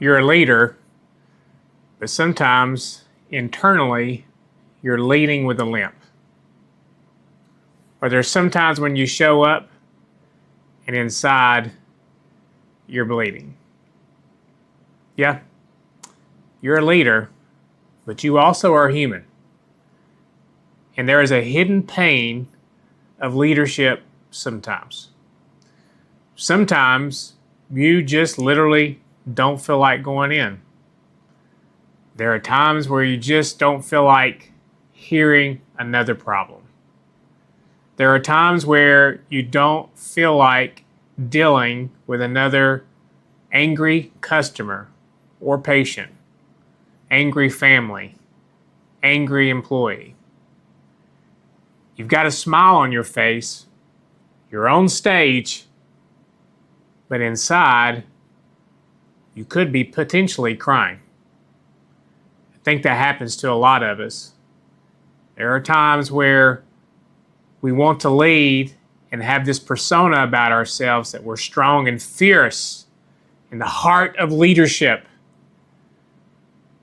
You're a leader, but sometimes internally you're leading with a limp. Or there's sometimes when you show up and inside you're bleeding. Yeah, you're a leader, but you also are human. And there is a hidden pain of leadership sometimes. Sometimes you just literally don't feel like going in. There are times where you just don't feel like hearing another problem. There are times where you don't feel like dealing with another angry customer or patient, angry family, angry employee. You've got a smile on your face, you're on stage, but inside, you could be potentially crying. I think that happens to a lot of us. There are times where we want to lead and have this persona about ourselves that we're strong and fierce in the heart of leadership,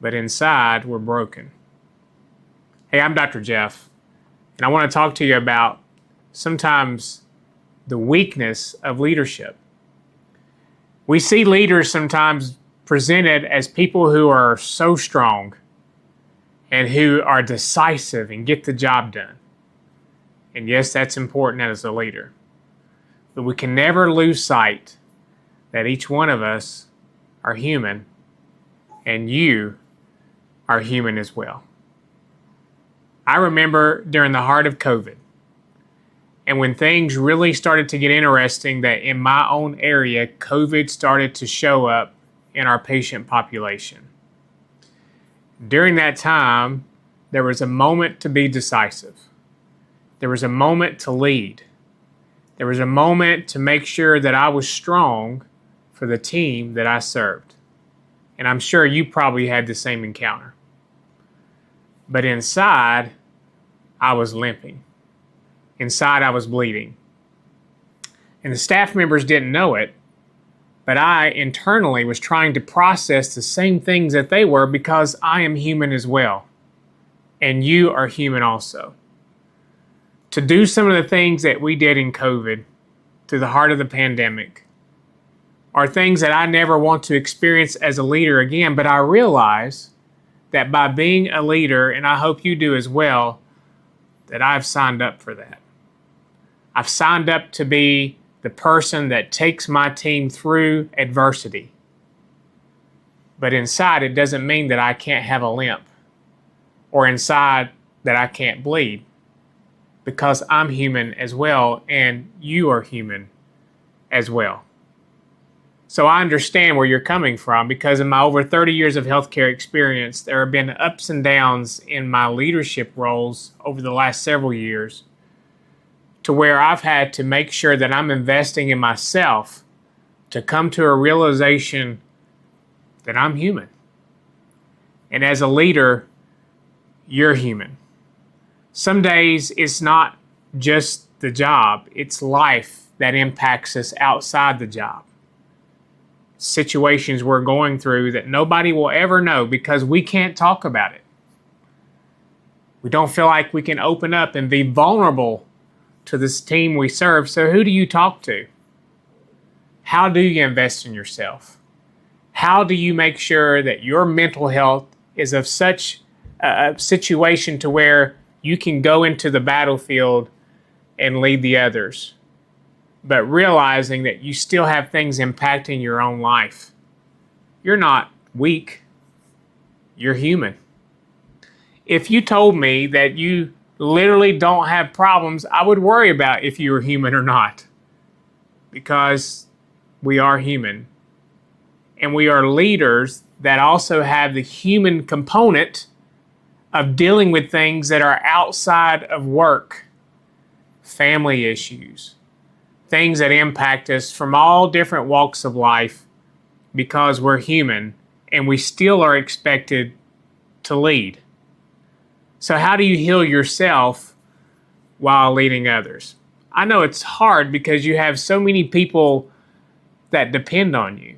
but inside, we're broken. Hey, I'm Dr. Jeff. And I want to talk to you about sometimes the weakness of leadership. We see leaders sometimes presented as people who are so strong and who are decisive and get the job done. And yes, that's important as a leader. But we can never lose sight that each one of us are human, and you are human as well. I remember during the heart of COVID, and when things really started to get interesting, that in my own area, COVID started to show up in our patient population. During that time, there was a moment to be decisive. There was a moment to lead. There was a moment to make sure that I was strong for the team that I served. And I'm sure you probably had the same encounter. But inside, I was limping. Inside, I was bleeding. And the staff members didn't know it, but I internally was trying to process the same things that they were, because I am human as well. And you are human also. To do some of the things that we did in COVID, through the heart of the pandemic, are things that I never want to experience as a leader again, but I realize that by being a leader, and I hope you do as well, that I've signed up for that. I've signed up to be the person that takes my team through adversity. But inside, it doesn't mean that I can't have a limp, or inside that I can't bleed, because I'm human as well, and you are human as well. So I understand where you're coming from, because in my over 30 years of healthcare experience, there have been ups and downs in my leadership roles over the last several years, to where I've had to make sure that I'm investing in myself to come to a realization that I'm human. And as a leader, you're human. Some days it's not just the job, it's life that impacts us outside the job. Situations we're going through that nobody will ever know because we can't talk about it. We don't feel like we can open up and be vulnerable to this team we serve. So who do you talk to? How do you invest in yourself? How do you make sure that your mental health is of such a situation to where you can go into the battlefield and lead the others, but realizing that you still have things impacting your own life? You're not weak. You're human. If you told me that you literally don't have problems, I would worry about if you were human or not, because we are human. And we are leaders that also have the human component of dealing with things that are outside of work, family issues, things that impact us from all different walks of life, because we're human and we still are expected to lead. So how do you heal yourself while leading others? I know it's hard because you have so many people that depend on you.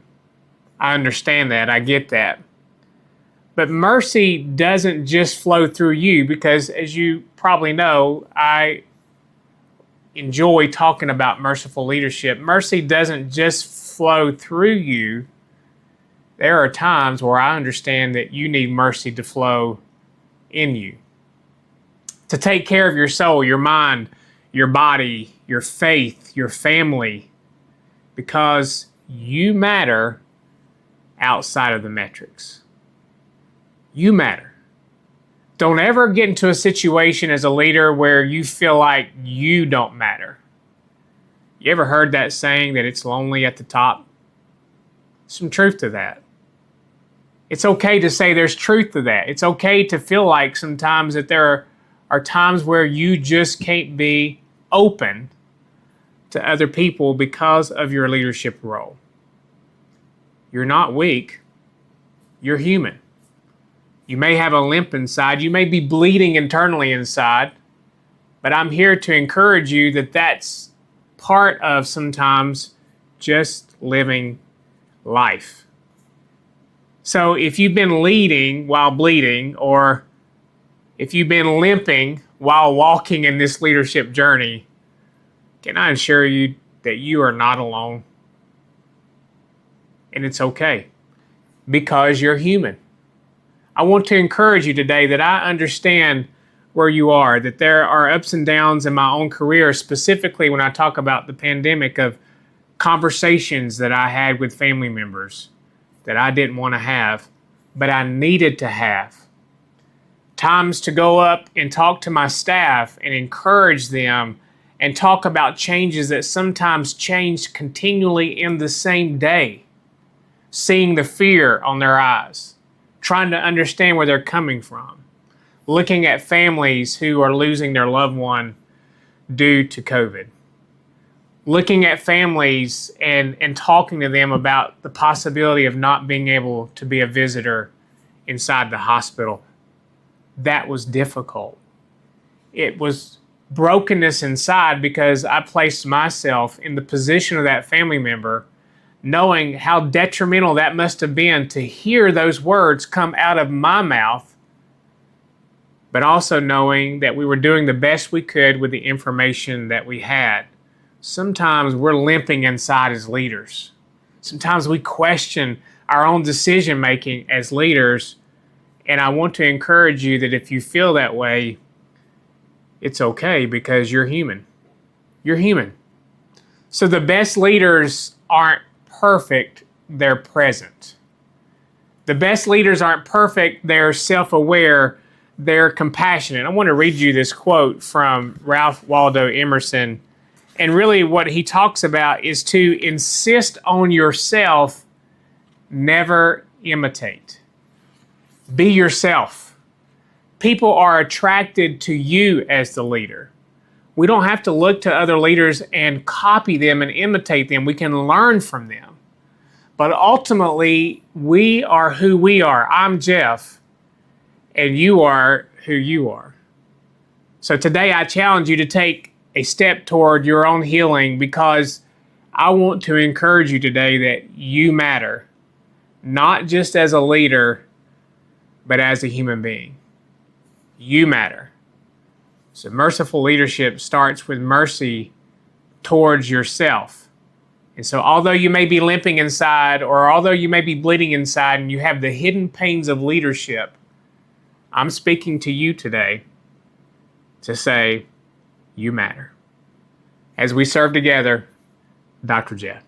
I understand that. I get that. But mercy doesn't just flow through you, because as you probably know, I enjoy talking about merciful leadership. Mercy doesn't just flow through you. There are times where I understand that you need mercy to flow in you, to take care of your soul, your mind, your body, your faith, your family, because you matter outside of the metrics. You matter. Don't ever get into a situation as a leader where you feel like you don't matter. You ever heard that saying that it's lonely at the top? Some truth to that. It's okay to say there's truth to that. It's okay to feel like sometimes that there are times where you just can't be open to other people because of your leadership role. You're not weak. You're human. You may have a limp inside. You may be bleeding internally inside. But I'm here to encourage you that that's part of sometimes just living life. So if you've been leading while bleeding, or if you've been limping while walking in this leadership journey, can I assure you that you are not alone? And it's okay, because you're human. I want to encourage you today that I understand where you are, that there are ups and downs in my own career, specifically when I talk about the pandemic, of conversations that I had with family members that I didn't want to have, but I needed to have. Times to go up and talk to my staff and encourage them and talk about changes that sometimes changed continually in the same day. Seeing the fear on their eyes, trying to understand where they're coming from, looking at families who are losing their loved one due to COVID, looking at families and talking to them about the possibility of not being able to be a visitor inside the hospital. That was difficult. It was brokenness inside, because I placed myself in the position of that family member, knowing how detrimental that must have been to hear those words come out of my mouth, but also knowing that we were doing the best we could with the information that we had. Sometimes we're limping inside as leaders. Sometimes we question our own decision making as leaders, and I want to encourage you that if you feel that way, it's okay, because you're human. You're human. So the best leaders aren't perfect, they're present. The best leaders aren't perfect, they're self-aware, they're compassionate. I want to read you this quote from Ralph Waldo Emerson. And really what he talks about is to insist on yourself, never imitate. Be yourself. People are attracted to you as the leader. We don't have to look to other leaders and copy them and imitate them. We can learn from them. But ultimately, we are who we are. I'm Jeff, and you are who you are. So today I challenge you to take a step toward your own healing, because I want to encourage you today that you matter, not just as a leader, but as a human being. You matter. So merciful leadership starts with mercy towards yourself. And so although you may be limping inside, or although you may be bleeding inside and you have the hidden pains of leadership, I'm speaking to you today to say, you matter. As we serve together, Dr. Jeff.